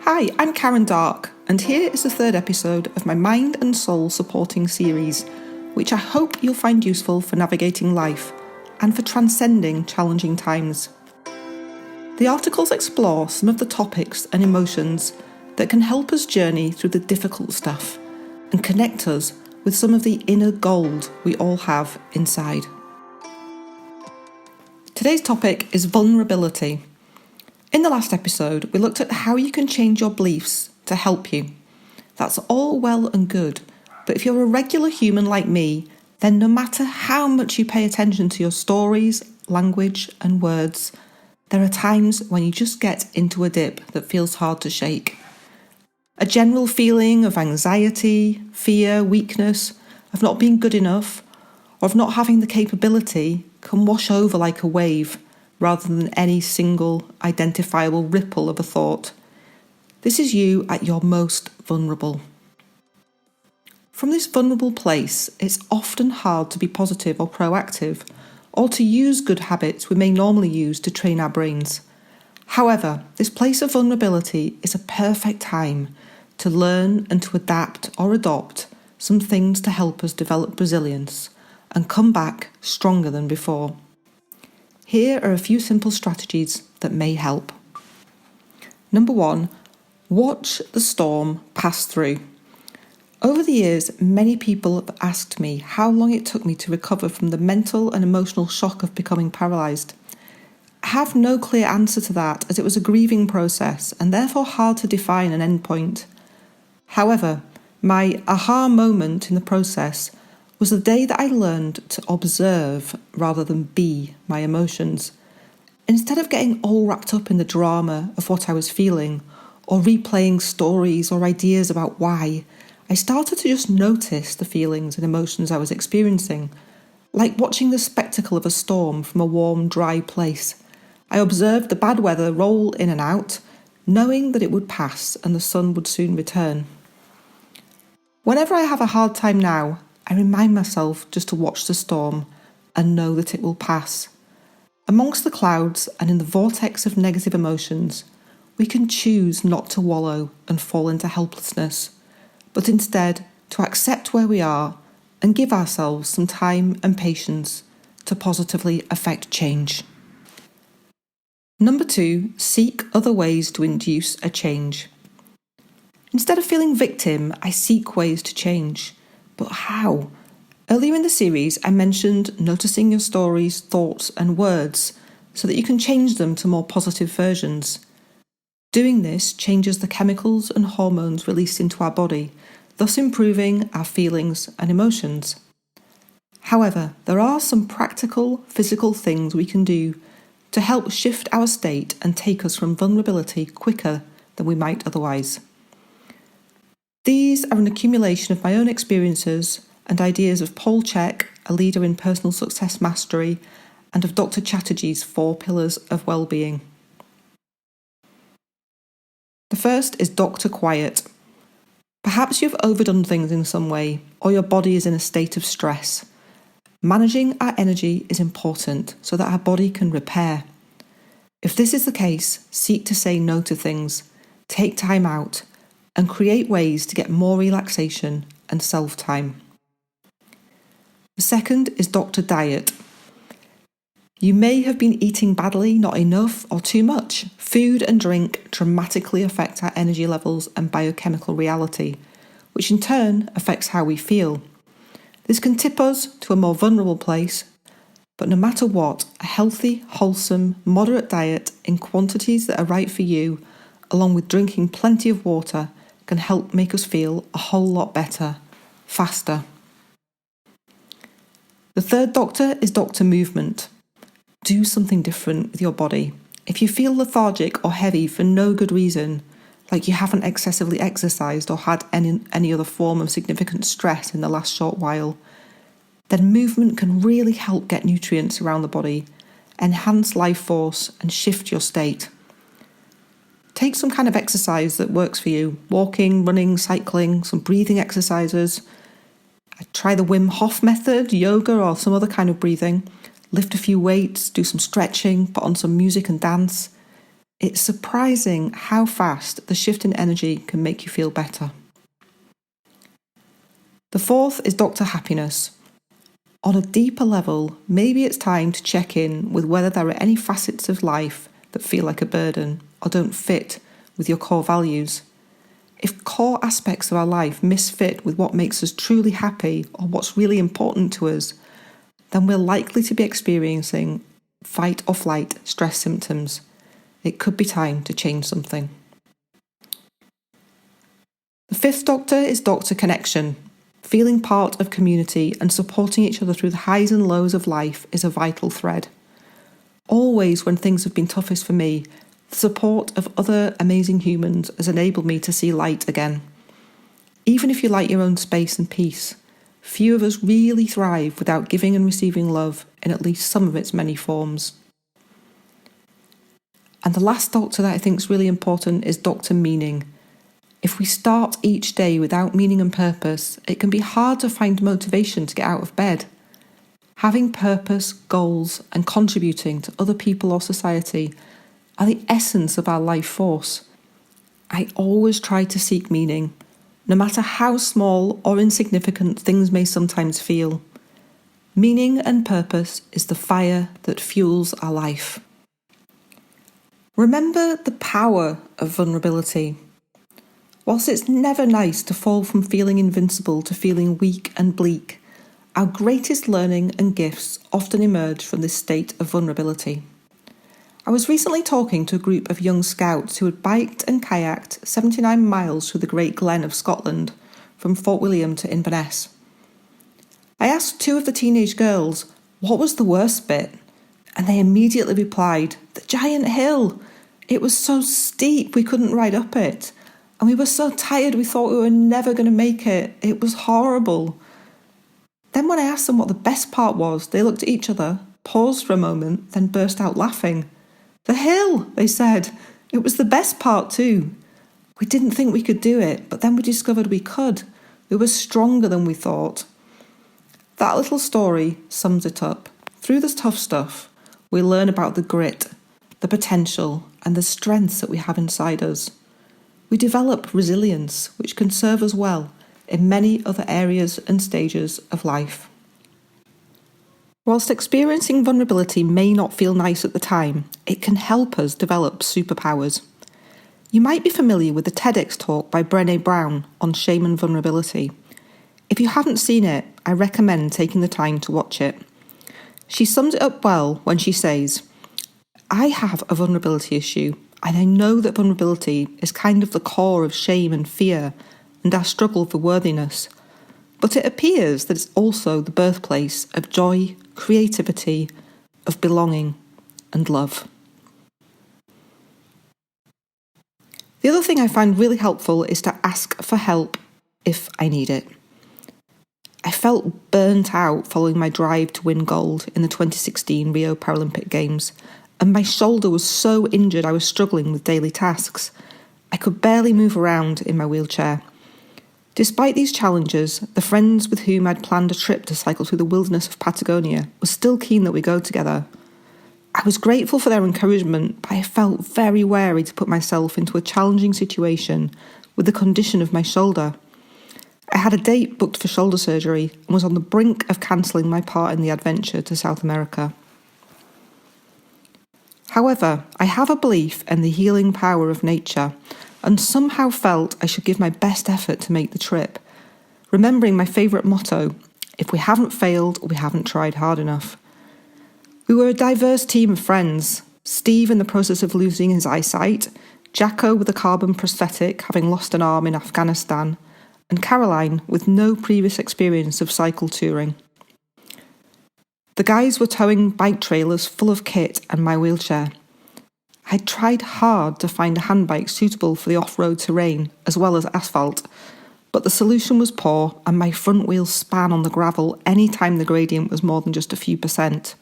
Hi, I'm Karen Darke, and here is the third episode of my Mind and Soul Supporting series, which I hope you'll find useful for navigating life and for transcending challenging times. The articles explore some of the topics and emotions that can help us journey through the difficult stuff and connect us with some of the inner gold we all have inside. Today's topic is vulnerability. In the last episode, we looked at how you can change your beliefs to help you. That's all well and good, but if you're a regular human like me, then no matter how much you pay attention to your stories, language, and words, there are times when you just get into a dip that feels hard to shake. A general feeling of anxiety, fear, weakness, of not being good enough, or of not having the capability can wash over like a wave, rather than any single identifiable ripple of a thought. This is you at your most vulnerable. From this vulnerable place, it's often hard to be positive or proactive, or to use good habits we may normally use to train our brains. However, this place of vulnerability is a perfect time to learn and to adapt or adopt some things to help us develop resilience and come back stronger than before. Here are a few simple strategies that may help. Number 1, watch the storm pass through. Over the years, many people have asked me how long it took me to recover from the mental and emotional shock of becoming paralysed. I have no clear answer to that, as it was a grieving process and therefore hard to define an endpoint. However, my aha moment in the process was the day that I learned to observe rather than be my emotions. Instead of getting all wrapped up in the drama of what I was feeling, or replaying stories or ideas about why, I started to just notice the feelings and emotions I was experiencing, like watching the spectacle of a storm from a warm, dry place. I observed the bad weather roll in and out, knowing that it would pass and the sun would soon return. Whenever I have a hard time now, I remind myself just to watch the storm and know that it will pass. Amongst the clouds and in the vortex of negative emotions, we can choose not to wallow and fall into helplessness, but instead to accept where we are and give ourselves some time and patience to positively affect change. Number 2, seek other ways to induce a change. Instead of feeling victim, I seek ways to change. But how? Earlier in the series, I mentioned noticing your stories, thoughts, and words so that you can change them to more positive versions. Doing this changes the chemicals and hormones released into our body, thus improving our feelings and emotions. However, there are some practical, physical things we can do to help shift our state and take us from vulnerability quicker than we might otherwise. These are an accumulation of my own experiences and ideas of Paul Chek, a leader in personal success mastery, and of Dr. Chatterjee's 4 pillars of well-being. The first is Dr. Quiet. Perhaps you've overdone things in some way, or your body is in a state of stress. Managing our energy is important so that our body can repair. If this is the case, seek to say no to things, take time out, and create ways to get more relaxation and self-time. The second is Dr. Diet. You may have been eating badly, not enough, or too much. Food and drink dramatically affect our energy levels and biochemical reality, which in turn affects how we feel. This can tip us to a more vulnerable place, but no matter what, a healthy, wholesome, moderate diet in quantities that are right for you, along with drinking plenty of water, can help make us feel a whole lot better, faster. The third doctor is Dr. Movement. Do something different with your body. If you feel lethargic or heavy for no good reason, like you haven't excessively exercised or had any other form of significant stress in the last short while, then movement can really help get nutrients around the body, enhance life force, and shift your state. Take some kind of exercise that works for you. Walking, running, cycling, some breathing exercises. Try the Wim Hof method, yoga, or some other kind of breathing. Lift a few weights, do some stretching, put on some music and dance. It's surprising how fast the shift in energy can make you feel better. The fourth is Dr. Happiness. On a deeper level, maybe it's time to check in with whether there are any facets of life that feel like a burden or don't fit with your core values. If core aspects of our life misfit with what makes us truly happy or what's really important to us, then we're likely to be experiencing fight or flight stress symptoms. It could be time to change something. The fifth doctor is Doctor Connection. Feeling part of community and supporting each other through the highs and lows of life is a vital thread. Always when things have been toughest for me, the support of other amazing humans has enabled me to see light again. Even if you like your own space and peace, few of us really thrive without giving and receiving love in at least some of its many forms. And the last doctor that I think is really important is Doctor Meaning. If we start each day without meaning and purpose, it can be hard to find motivation to get out of bed. Having purpose, goals, and contributing to other people or society are the essence of our life force. I always try to seek meaning, no matter how small or insignificant things may sometimes feel. Meaning and purpose is the fire that fuels our life. Remember the power of vulnerability. Whilst it's never nice to fall from feeling invincible to feeling weak and bleak, our greatest learning and gifts often emerge from this state of vulnerability. I was recently talking to a group of young scouts who had biked and kayaked 79 miles through the Great Glen of Scotland from Fort William to Inverness. I asked two of the teenage girls what was the worst bit, and they immediately replied, "The giant hill. It was so steep we couldn't ride up it. And we were so tired we thought we were never going to make it. It was horrible." Then when I asked them what the best part was, they looked at each other, paused for a moment, then burst out laughing. "The hill," they said. "It was the best part too. We didn't think we could do it, but then we discovered we could. We were stronger than we thought." That little story sums it up. Through this tough stuff, we learn about the grit, the potential, and the strengths that we have inside us. We develop resilience, which can serve us well in many other areas and stages of life. Whilst experiencing vulnerability may not feel nice at the time, it can help us develop superpowers. You might be familiar with the TEDx talk by Brené Brown on shame and vulnerability. If you haven't seen it, I recommend taking the time to watch it. She sums it up well when she says, "I have a vulnerability issue, and I know that vulnerability is kind of the core of shame and fear and our struggle for worthiness. But it appears that it's also the birthplace of joy, creativity, of belonging, and love." The other thing I find really helpful is to ask for help if I need it. I felt burnt out following my drive to win gold in the 2016 Rio Paralympic Games, and my shoulder was so injured I was struggling with daily tasks. I could barely move around in my wheelchair. Despite these challenges, the friends with whom I'd planned a trip to cycle through the wilderness of Patagonia were still keen that we go together. I was grateful for their encouragement, but I felt very wary to put myself into a challenging situation with the condition of my shoulder. I had a date booked for shoulder surgery and was on the brink of cancelling my part in the adventure to South America. However, I have a belief in the healing power of nature and somehow felt I should give my best effort to make the trip, remembering my favourite motto, "If we haven't failed, we haven't tried hard enough." We were a diverse team of friends, Steve in the process of losing his eyesight, Jacko with a carbon prosthetic having lost an arm in Afghanistan, and Caroline with no previous experience of cycle touring. The guys were towing bike trailers full of kit and my wheelchair. I tried hard to find a handbike suitable for the off-road terrain as well as asphalt, but the solution was poor and my front wheels span on the gravel any time the gradient was more than just a few percent.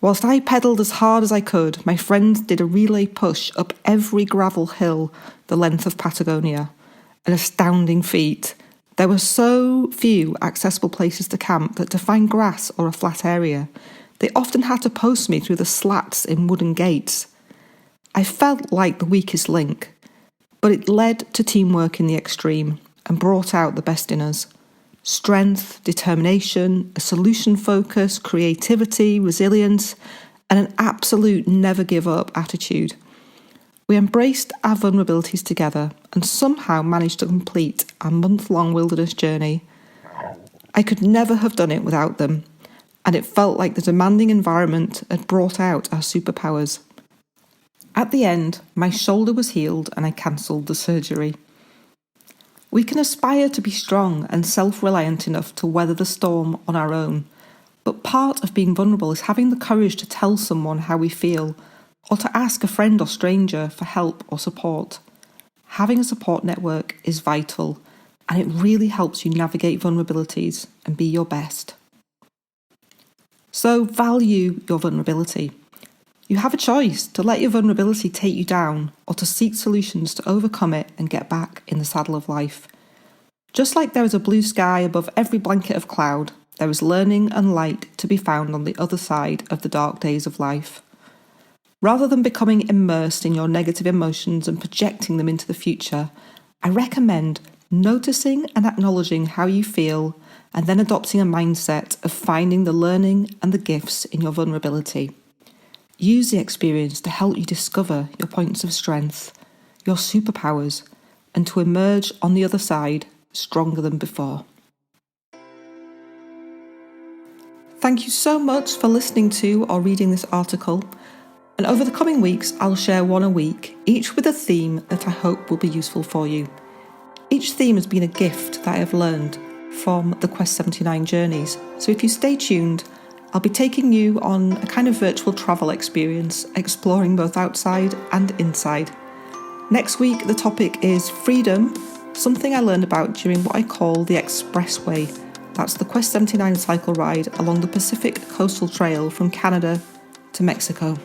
Whilst I pedalled as hard as I could, my friends did a relay push up every gravel hill the length of Patagonia, an astounding feat. There were so few accessible places to camp that to find grass or a flat area, they often had to post me through the slats in wooden gates. I felt like the weakest link, but it led to teamwork in the extreme and brought out the best in us. Strength, determination, a solution focus, creativity, resilience, and an absolute never give up attitude. We embraced our vulnerabilities together and somehow managed to complete our month-long wilderness journey. I could never have done it without them, and it felt like the demanding environment had brought out our superpowers. At the end, my shoulder was healed and I cancelled the surgery. We can aspire to be strong and self-reliant enough to weather the storm on our own, but part of being vulnerable is having the courage to tell someone how we feel, or to ask a friend or stranger for help or support. Having a support network is vital, and it really helps you navigate vulnerabilities and be your best. So value your vulnerability. You have a choice to let your vulnerability take you down or to seek solutions to overcome it and get back in the saddle of life. Just like there is a blue sky above every blanket of cloud, there is learning and light to be found on the other side of the dark days of life. Rather than becoming immersed in your negative emotions and projecting them into the future, I recommend noticing and acknowledging how you feel and then adopting a mindset of finding the learning and the gifts in your vulnerability. Use the experience to help you discover your points of strength, your superpowers, and to emerge on the other side stronger than before. Thank you so much for listening to or reading this article. And over the coming weeks, I'll share one a week, each with a theme that I hope will be useful for you. Each theme has been a gift that I have learned from the Quest 79 journeys. So if you stay tuned, I'll be taking you on a kind of virtual travel experience, exploring both outside and inside. Next week, the topic is freedom, something I learned about during what I call the Expressway. That's the Quest 79 cycle ride along the Pacific Coastal Trail from Canada to Mexico.